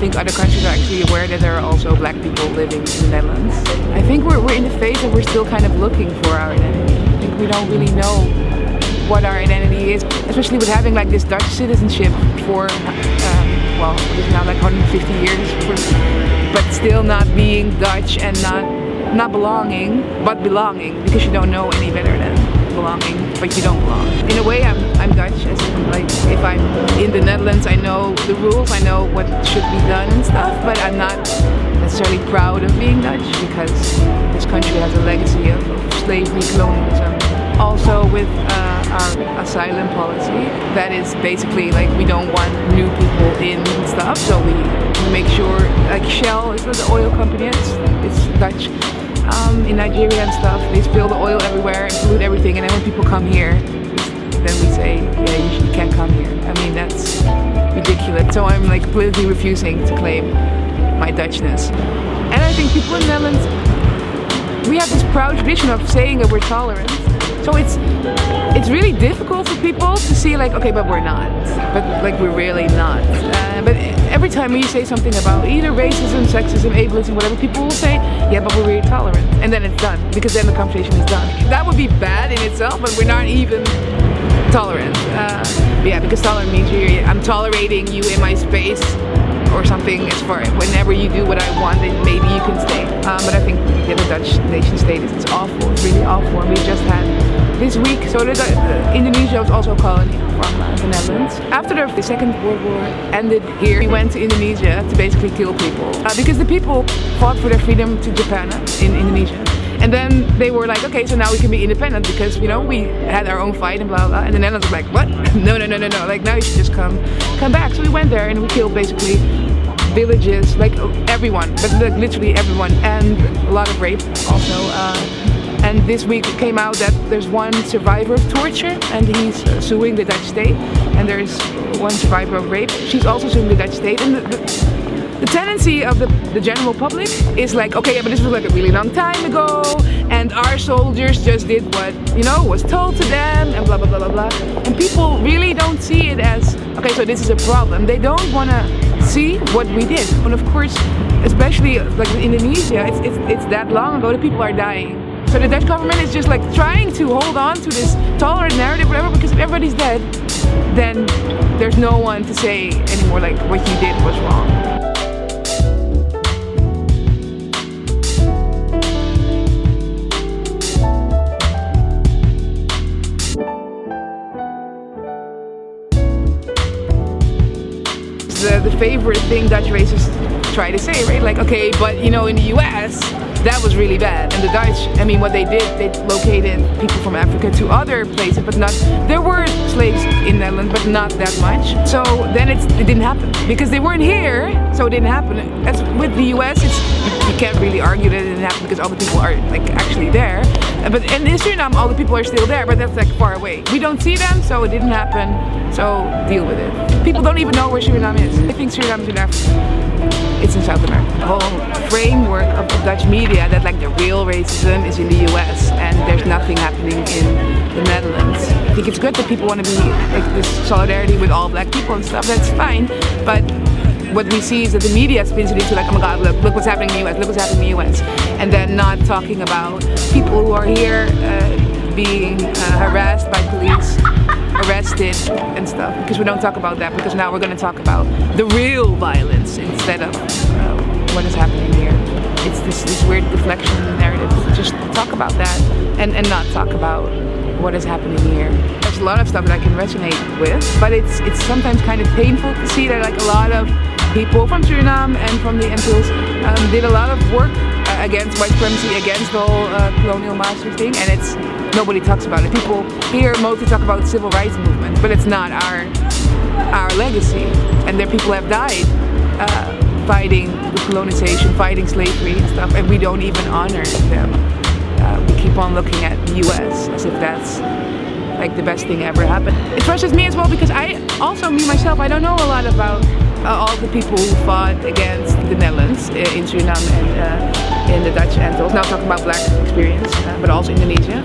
think other countries are actually aware that there are also black people living in the Netherlands. I think we're in the phase that we're still kind of looking for our identity. I think we don't really know what our identity is, especially with having like this Dutch citizenship for, well, it is now like 150 years, but still not being Dutch and not belonging, but belonging, because you don't know any better than belonging, but you don't belong. In a way, I'm Dutch, as in, like, if I'm in the Netherlands, I know the rules, I know what should be done and stuff, but I'm not necessarily proud of being Dutch, because this country has a legacy of slavery, colonialism. Also with our asylum policy, that is basically like we don't want new people in and stuff, so we make sure, like Shell is the oil company, it's Dutch. In Nigeria and stuff, they spill the oil everywhere and pollute everything, and then when people come here, then we say, yeah, you can't come here. I mean, that's ridiculous. So I'm like politically refusing to claim my Dutchness. And I think people in the Netherlands, we have this proud tradition of saying that we're tolerant. So it's really difficult for people to see like, okay, but we're not. But like we're really not. But every time we say something about either racism, sexism, ableism, whatever, people will say, yeah, but we're really tolerant. And then it's done, because then the conversation is done. That would be bad in itself, but we're not even tolerant. Yeah, because tolerant means I'm tolerating you in my space or something, as far whenever you do what I want, then maybe you can stay. But I think the Dutch nation state is awful. It's really awful. And we just had this week, so Indonesia was also a colony from the Netherlands. After the Second World War ended here, we went to Indonesia to basically kill people. Because the people fought for their freedom to Japan in Indonesia. And then they were like, okay, so now we can be independent because, you know, we had our own fight and blah, blah, blah. And the Netherlands was like, what? No. Like, now you should just come back. So we went there and we killed basically villages, like everyone, but like literally everyone, and a lot of rape also. And this week it came out that there's one survivor of torture and he's suing the Dutch state, and there's one survivor of rape. She's also suing the Dutch state, and the tendency of the general public is like, okay, yeah, but this was like a really long time ago, and our soldiers just did what, you know, was told to them, and blah, blah, blah, blah, blah. And people really don't see it as, okay, so this is a problem. They don't want to see what we did. And of course, especially like in Indonesia, it's that long ago that people are dying. So the Dutch government is just like trying to hold on to this tolerant narrative, whatever, because if everybody's dead, then there's no one to say anymore like what you did was wrong. The favorite thing Dutch racists try to say, right? Like, okay, but you know, in the US, that was really bad. And the Dutch, I mean, what they did, they located people from Africa to other places, but not, there were slaves in Netherlands, but not that much. So then it didn't happen because they weren't here, so it didn't happen. As with the US, you can't really argue that it didn't happen because all the people are like actually there. But in Suriname, all the people are still there, but that's like far away. We don't see them, so it didn't happen. So deal with it. People don't even know where Suriname is. They think Suriname is in Africa. It's in South America. The whole framework of Dutch media that like the real racism is in the US and there's nothing happening in the Netherlands. I think it's good that people want to be like this solidarity with all black people and stuff. That's fine, but what we see is that the media spins it into like, oh my God, look what's happening in the US, look what's happening in the US, and then not talking about people who are here being harassed by police, arrested and stuff, because we don't talk about that, because now we're going to talk about the real violence instead of what is happening here. It's this weird deflection narrative. Just talk about that and not talk about what is happening here. There's a lot of stuff that I can resonate with, but it's sometimes kind of painful to see that like a lot of people from Suriname and from the Antilles did a lot of work against white supremacy, against the whole colonial master thing, and nobody talks about it. People here mostly talk about the civil rights movement, but it's not our legacy. And there people have died fighting the colonization, fighting slavery and stuff, and we don't even honor them. We keep on looking at the US as if that's like the best thing ever happened. It frustrates me as well because I don't know a lot about all the people who fought against the Netherlands in Suriname and in the Dutch Antilles. Now talking about black experience, but also Indonesia,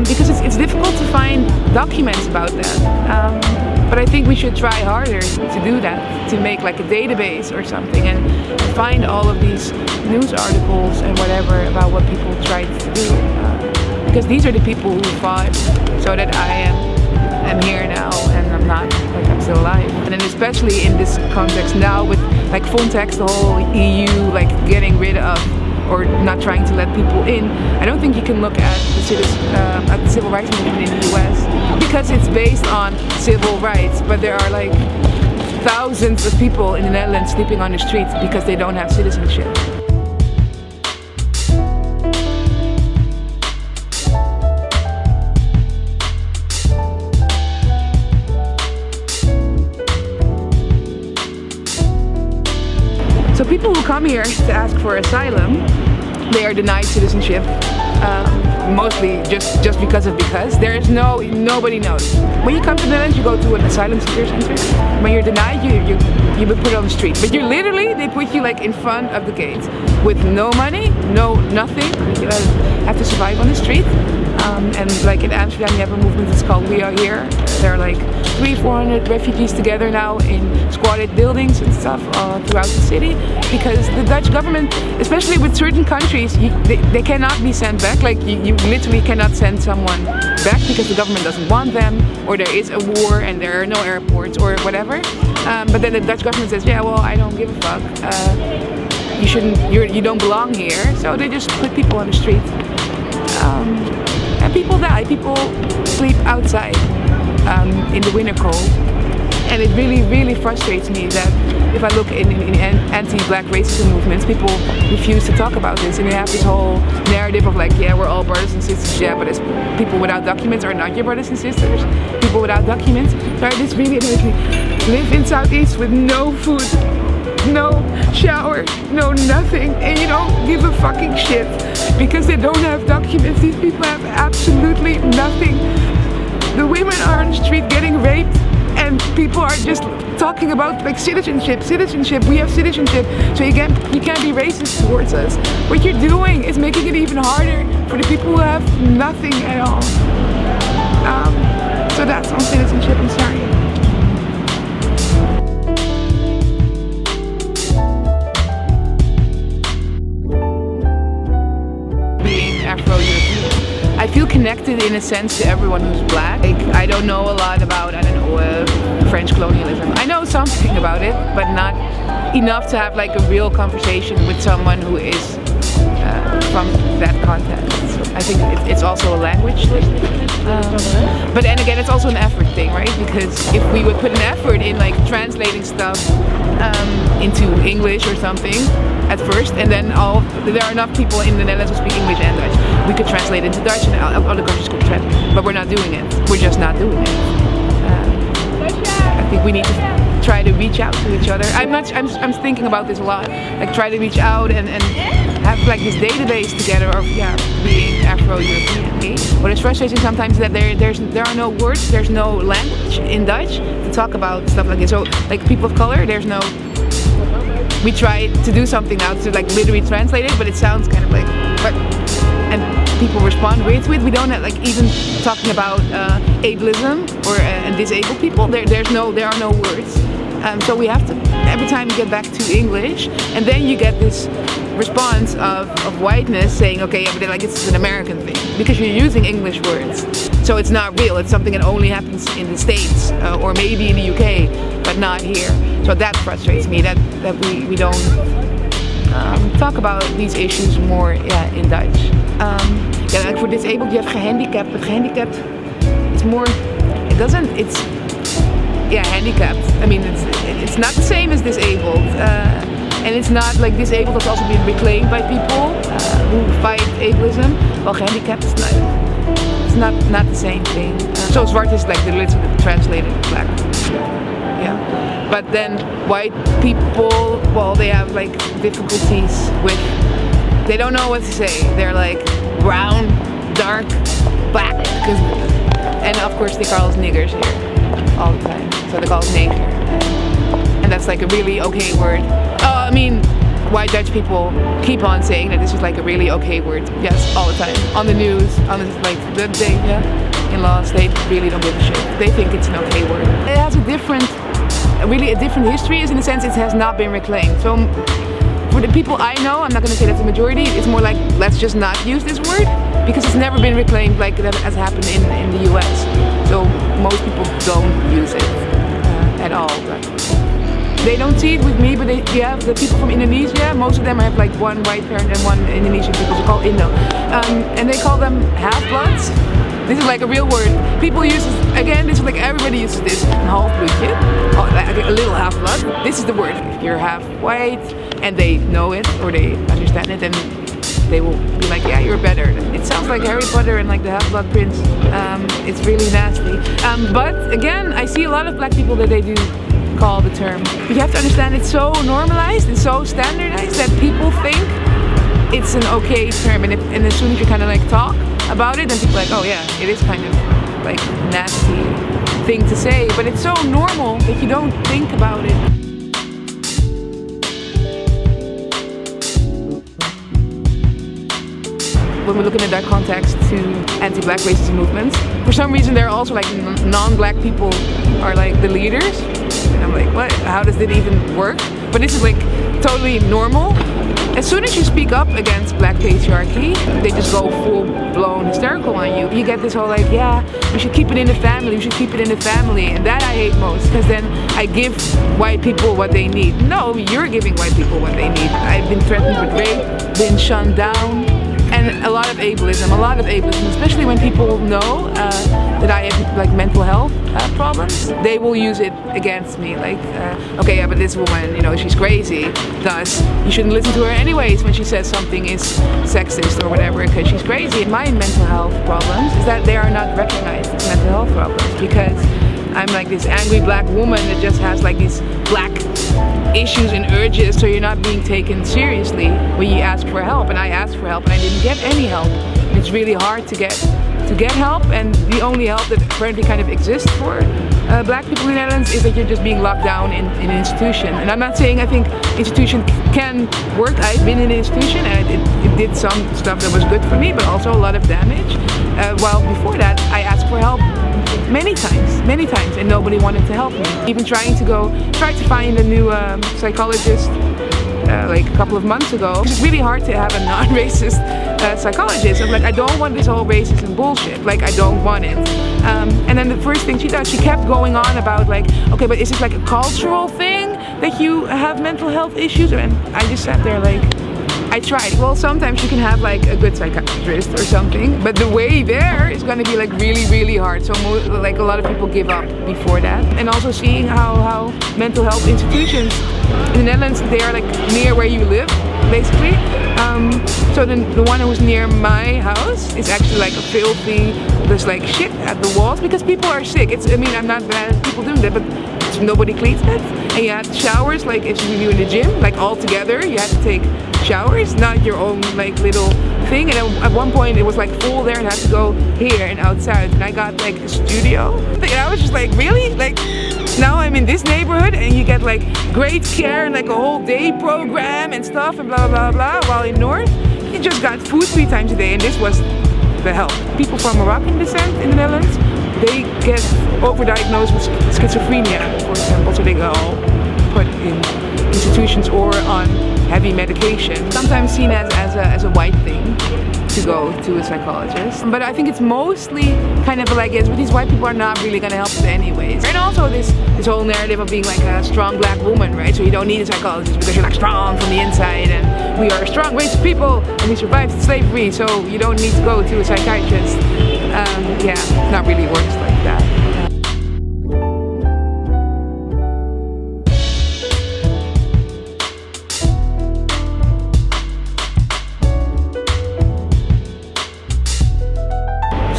because it's difficult to find documents about that. But I think we should try harder to do that, to make like a database or something and find all of these news articles and whatever about what people tried to do. Because these are the people who fought so that I am here now and I'm not, like I'm still alive. And then especially in this context now with like Frontex, the whole EU like getting rid of or not trying to let people in, I don't think you can look at the civil rights movement in the US because it's based on civil rights, but there are like thousands of people in the Netherlands sleeping on the streets because they don't have citizenship. So people who come here to ask for asylum, they are denied citizenship, mostly just because. There is nobody knows. When you come to the Netherlands, you go to an asylum seeker center. When you're denied, you've been put on the street. But they put you like in front of the gate with no money, nothing. You have to survive on the street. And like in Amsterdam, you have a movement that's called We Are Here. There are like 300-400 refugees together now in squatted buildings and stuff throughout the city, because the Dutch government, especially with certain countries, they cannot be sent back. Like you literally cannot send someone back because the government doesn't want them, or there is a war and there are no airports or whatever. But then the Dutch government says, yeah, well, I don't give a fuck. You don't belong here. So they just put people on the street. And people die, people sleep outside in the winter cold. And it really frustrates me that if I look in anti-black racism movements, people refuse to talk about this. And we have this whole narrative of like, yeah, we're all brothers and sisters, yeah, but it's people without documents are not your brothers and sisters. People without documents, sorry, this really annoys me, live in Southeast with no food, no shower, no nothing, and you don't give a fucking shit because they don't have documents. These people have absolutely nothing. The women are on the street getting raped and people are just talking about like citizenship, we have citizenship, so you can't be racist towards us. What you're doing is making it even harder for the people who have nothing at all. So that's on citizenship, I'm sorry. Afro-European. I feel connected in a sense to everyone who's black. Like, I don't know a lot about, French colonialism. I know something about it, but not enough to have like a real conversation with someone who is from that context. I think it's also a language thing. But then again, it's also an effort thing, right? Because if we would put an effort in like translating stuff into English or something at first, and then there are enough people in the Netherlands who speak English and Dutch, we could translate into Dutch and other countries could translate, but we're not doing it. We're just not doing it. I think we need to try to reach out to each other. I'm thinking about this a lot. Like try to reach out and have like this database together of being Afro-European. What is frustrating sometimes is that there are no words, there's no language in Dutch to talk about stuff like this. So like people of color, there's no. We try to do something now to like literally translate it, but it sounds kind of like and people respond weird to it. We don't have like even talking about ableism or and disabled people. There are no words. So we have to every time get back to English, and then you get this response of whiteness saying, okay, yeah, but like it's an American thing because you're using English words. So it's not real. It's something that only happens in the States or maybe in the UK, but not here. So that frustrates me that we don't talk about these issues more in Dutch. Like for disabled, you have gehandicapt, but gehandicapt is more. It's handicapped. I mean, it's not the same as disabled, and it's not like disabled has also been reclaimed by people who fight ableism. Well, gehandicapt is not the same thing. So zwart is like the literally translated black. Yeah, but then white people, well, they have like difficulties with. They don't know what to say. They're like brown, dark, black, and of course they call us niggers here all the time. So they call us nigger, and that's like a really okay word. I mean, white Dutch people keep on saying that this is like a really okay word. Yes, all the time on the news, on the, like the day. Yeah. in-laws, they really don't give a shit. They think it's an okay word. It has a different history, is in the sense it has not been reclaimed. So for the people I know, I'm not going to say that's the majority, it's more like, let's just not use this word, because it's never been reclaimed like that has happened in the US. So most people don't use it at all. They don't see it with me, but you have the people from Indonesia. Most of them have like one white parent and one Indonesian people, so called Indo. And they call them half-bloods. This is like a real word. People use this, again, this is like everybody uses this. Een halfbloedje, like a little half-blood. This is the word. If you're half white and they know it or they understand it, then they will be like, yeah, you're better. It sounds like Harry Potter and like the Half-Blood Prince. It's really nasty. But again, I see a lot of black people that they do call the term. But you have to understand it's so normalized and so standardized that people think it's an okay term. And as soon as you kind of like talk about it, then people are like, oh yeah, it is kind of like a nasty thing to say. But it's so normal that you don't think about it. When we're looking at that context to anti-black racism movements, for some reason they're also like non-black people are like the leaders. And I'm like, what? How does it even work? But this is like totally normal. As soon as you speak up against black patriarchy, they just go full-blown hysterical on you. You get this whole like, yeah, we should keep it in the family, we should keep it in the family. And that I hate most, because then I give white people what they need. No, you're giving white people what they need. I've been threatened with rape, been shunned down. And a lot of ableism, especially when people know that I have like mental health problems. They will use it against me, like, okay, yeah, but this woman, you know, she's crazy, thus you shouldn't listen to her anyways when she says something is sexist or whatever, because she's crazy. My mental health problems is that they are not recognized as mental health problems, because I'm like this angry black woman that just has like these black issues and urges, so you're not being taken seriously when you ask for help. And I asked for help and I didn't get any help. It's really hard to get help, and the only help that apparently kind of exists for black people in the Netherlands is that you're just being locked down in an institution. And I'm not saying I think institution can work. I've been in an institution and it did some stuff that was good for me, but also a lot of damage. While before that I asked for help many times, and nobody wanted to help me. Even tried to find a new psychologist like a couple of months ago. It's really hard to have a non-racist psychologist. I'm like, I don't want this whole racism bullshit. Like, I don't want it. And then the first thing she does, she kept going on about like, okay, but is it like a cultural thing that you have mental health issues? And I just sat there like, I tried. Well, sometimes you can have like a good psychiatrist or something, but the way there is going to be like really, really hard. So like a lot of people give up before that. And also seeing how mental health institutions in the Netherlands, they are like near where you live, basically. So the one who's near my house is actually like a filthy, there's like shit at the walls because people are sick. I'm not bad at people doing that, but nobody cleans it. And you have showers, like if you in the gym, like all together, you have to take showers, not your own like little thing. And at one point it was like full there and I had to go here and outside, and I got like a studio. And I was just like, really? Like, now I'm in this neighborhood and you get like great care and like a whole day program and stuff and blah blah blah, while in North you just got food 3 times a day, and this was the help. People from Moroccan descent in the Netherlands, they get overdiagnosed with schizophrenia, for example, so they go put in institutions or on heavy medication. Sometimes seen as a white thing to go to a psychologist. But I think it's mostly kind of like, but these white people are not really going to help us anyways. And also this whole narrative of being like a strong black woman, right? So you don't need a psychologist because you're like strong from the inside, and we are a strong race of people and we survived slavery, so you don't need to go to a psychiatrist. Yeah, it not really works like that.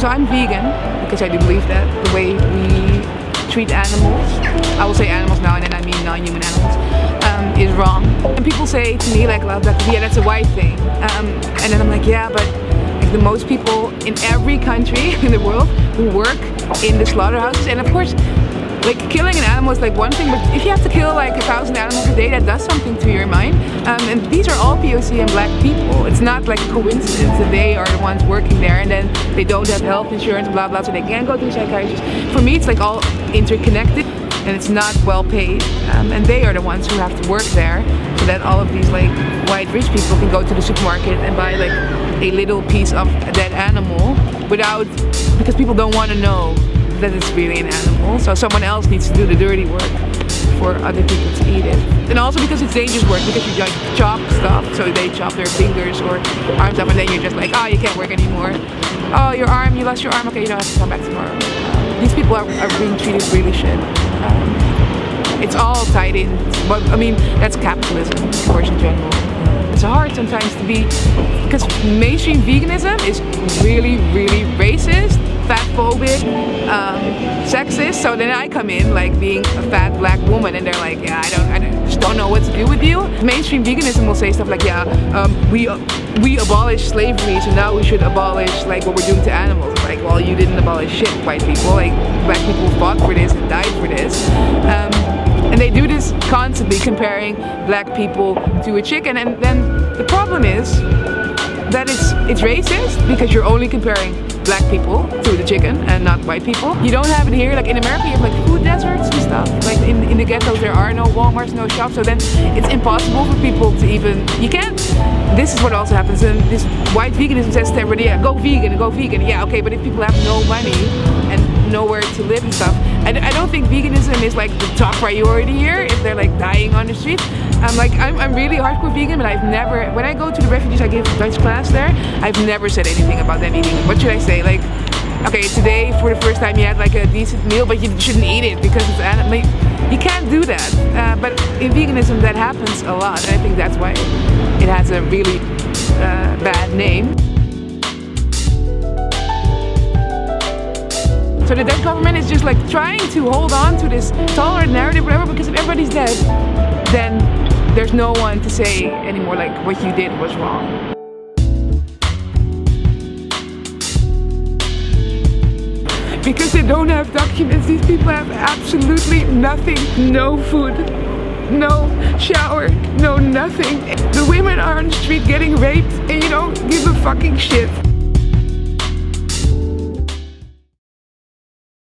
So I'm vegan because I do believe that the way we treat animals, I will say animals now and then I mean non-human animals, is wrong. And people say to me like, well, yeah, that's a white thing. And then I'm like, yeah, but like, the most people in every country in the world who work in the slaughterhouses, and of course, like killing an animal is like one thing, but if you have to kill like 1,000 animals a day, that does something to your mind. And these are all POC and black people. It's not like a coincidence that they are the ones working there and then they don't have health insurance, blah blah, so they can't go to a psychiatrist. For me, it's like all interconnected and it's not well paid. And they are the ones who have to work there so that all of these like white rich people can go to the supermarket and buy like a little piece of a dead animal because people don't want to know that it's really an animal, so someone else needs to do the dirty work for other people to eat it. And also because it's dangerous work, because you like chop stuff, so they chop their fingers or arms up and then you're just like, oh, you can't work anymore. Oh, your arm, you lost your arm, okay, you don't have to come back tomorrow. These people are being treated really shit. It's all tied in, but I mean, that's capitalism, of course, in general. It's hard sometimes to be, because mainstream veganism is really, really racist, fatphobic, sexist. So then I come in like being a fat black woman, and they're like, yeah, I just don't know what to do with you. Mainstream veganism will say stuff like, yeah, we abolished slavery, so now we should abolish like what we're doing to animals. Like, well, you didn't abolish shit, white people. Like, black people fought for this and died for this. And they do this constantly, comparing black people to a chicken. And then the problem is that it's racist because you're only comparing black people to the chicken and not white people. You don't have it here, like in America you have like food deserts and stuff. Like in the ghettos there are no Walmarts, no shops, so then it's impossible for people to even, you can't. This is what also happens, and this white veganism says to everybody, yeah, go vegan, yeah, okay, but if people have no money and nowhere to live and stuff, I don't think veganism is like the top priority here if they're like dying on the street. I'm really hardcore vegan, but I've never, when I go to the refugees, I give a Dutch class there, I've never said anything about them eating. What should I say? Like, okay, today for the first time you had like a decent meal, but you shouldn't eat it because it's animal. You can't do that. But in veganism that happens a lot, and I think that's why it has a really bad name. So the Dutch government is just like trying to hold on to this tolerant narrative, whatever, because if everybody's dead, then there's no one to say anymore like what you did was wrong. Because they don't have documents, these people have absolutely nothing. No food, no shower, no nothing. The women are on the street getting raped and you don't give a fucking shit.